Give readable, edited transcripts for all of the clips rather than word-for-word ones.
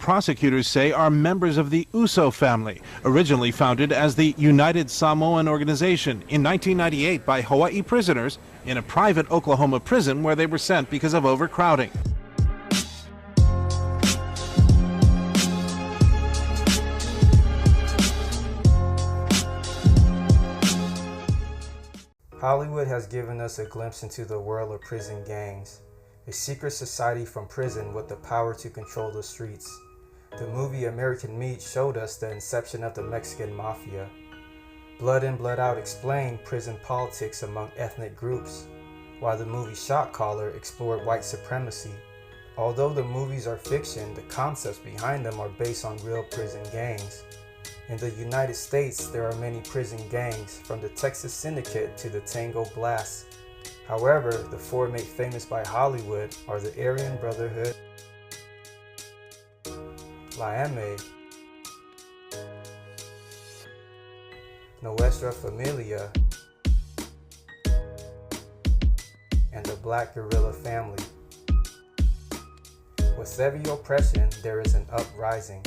prosecutors say are members of the USO family, originally founded as the United Samoan Organization in 1998 by Hawaii prisoners in a private Oklahoma prison where they were sent because of overcrowding. Hollywood has given us a glimpse into the world of prison gangs, a secret society from prison with the power to control the streets. The movie American Meat showed us the inception of the Mexican Mafia. Blood In, Blood Out explained prison politics among ethnic groups, while the movie Shot Caller explored white supremacy. Although the movies are fiction, the concepts behind them are based on real prison gangs. In the United States, there are many prison gangs, from the Texas Syndicate to the Tango Blast. However, the four made famous by Hollywood are the Aryan Brotherhood, USO Family, and the Black Guerrilla Family. With heavy oppression, there is an uprising.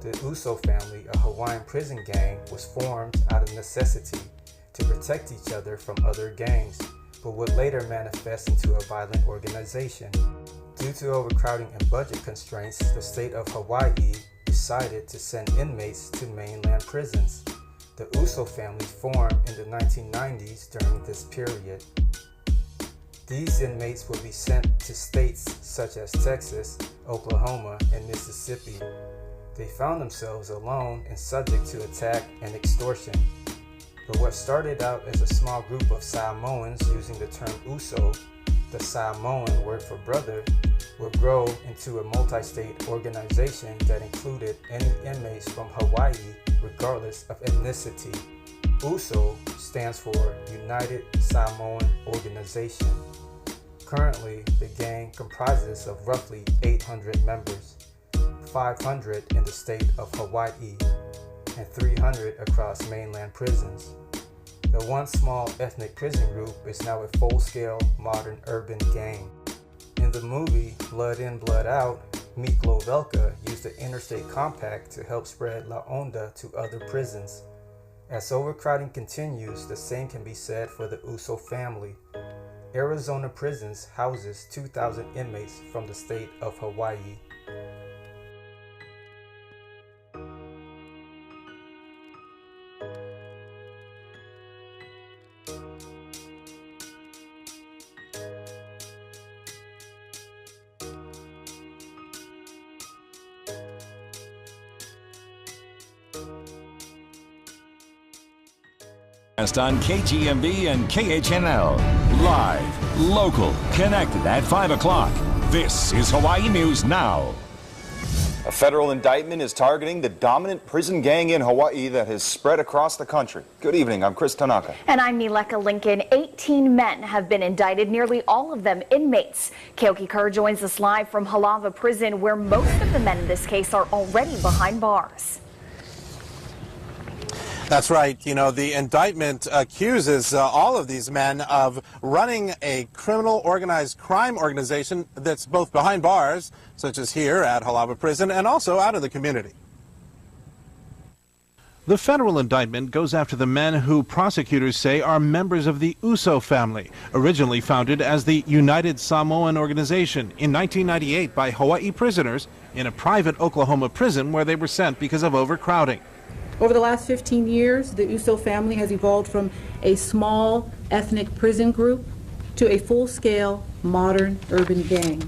The USO family, a Hawaiian prison gang, was formed out of necessity to protect each other from other gangs, but would later manifest into a violent organization. Due to overcrowding and budget constraints, the state of Hawaii decided to send inmates to mainland prisons. The USO family formed in the 1990s during this period. These inmates would be sent to states such as Texas, Oklahoma, and Mississippi. They found themselves alone and subject to attack and extortion. But what started out as a small group of Samoans using the term USO, the Samoan word for brother, would grow into a multi-state organization that included any inmates from Hawaii regardless of ethnicity. USO stands for United Samoan Organization. Currently, the gang comprises of roughly 800 members, 500 in the state of Hawaii, and 300 across mainland prisons. The once small ethnic prison group is now a full-scale modern urban gang. In the movie Blood In, Blood Out, Miklo Velka used the interstate compact to help spread La Onda to other prisons. As overcrowding continues, the same can be said for the USO family. Arizona prisons houses 2,000 inmates from the state of Hawaii. On KGMB and KHNL. Live, local, connected at 5 o'clock. This is Hawaii News Now. A federal indictment is targeting the dominant prison gang in Hawaii that has spread across the country. Good evening, I'm Chris Tanaka. And I'm Nileka Lincoln. 18 men have been indicted, nearly all of them inmates. Keoki Kerr joins us live from Halawa Prison, where most of the men in this case are already behind bars. That's right. You know, the indictment accuses all of these men of running a criminal organized crime organization that's both behind bars, such as here at Halawa Prison, and also out in the community. The federal indictment goes after the men who prosecutors say are members of the USO family, originally founded as the United Samoan Organization in 1998 by Hawaii prisoners in a private Oklahoma prison where they were sent because of overcrowding. Over the last 15 years, the USO family has evolved from a small ethnic prison group to a full-scale modern urban gang.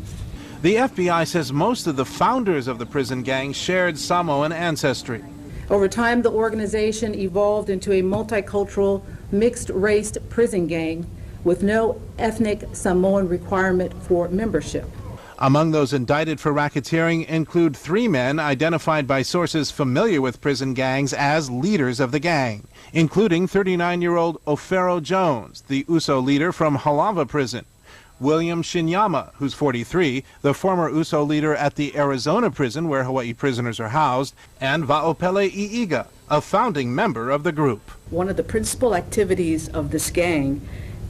The FBI says most of the founders of the prison gang shared Samoan ancestry. Over time, the organization evolved into a multicultural, mixed-race prison gang with no ethnic Samoan requirement for membership. Among those indicted for racketeering include 3 men identified by sources familiar with prison gangs as leaders of the gang, including 39-year-old Ofero Jones, the USO leader from Halawa Prison, William Shinyama, who's 43, the former USO leader at the Arizona prison where Hawaii prisoners are housed, and Vaopele Iiga, a founding member of the group. One of the principal activities of this gang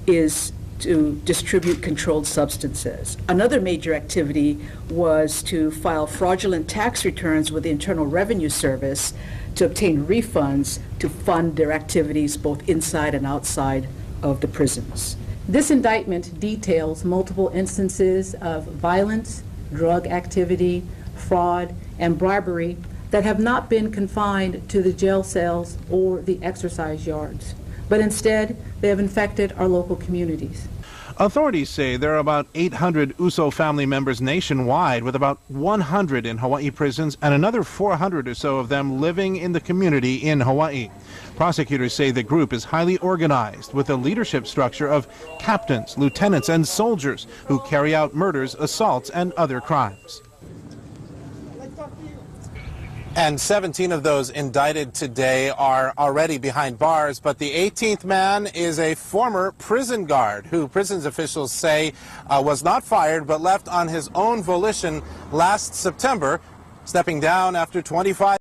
is to distribute controlled substances. Another major activity was to file fraudulent tax returns with the Internal Revenue Service to obtain refunds to fund their activities both inside and outside of the prisons. This indictment details multiple instances of violence, drug activity, fraud, and bribery that have not been confined to the jail cells or the exercise yards, but instead they have infected our local communities. Authorities say there are about 800 USO family members nationwide, with about 100 in Hawaii prisons and another 400 or so of them living in the community in Hawaii. Prosecutors say the group is highly organized, with a leadership structure of captains, lieutenants, and soldiers who carry out murders, assaults, and other crimes. And 17 of those indicted today are already behind bars, but the 18th man is a former prison guard who prisons officials say was not fired but left on his own volition last September, stepping down after 25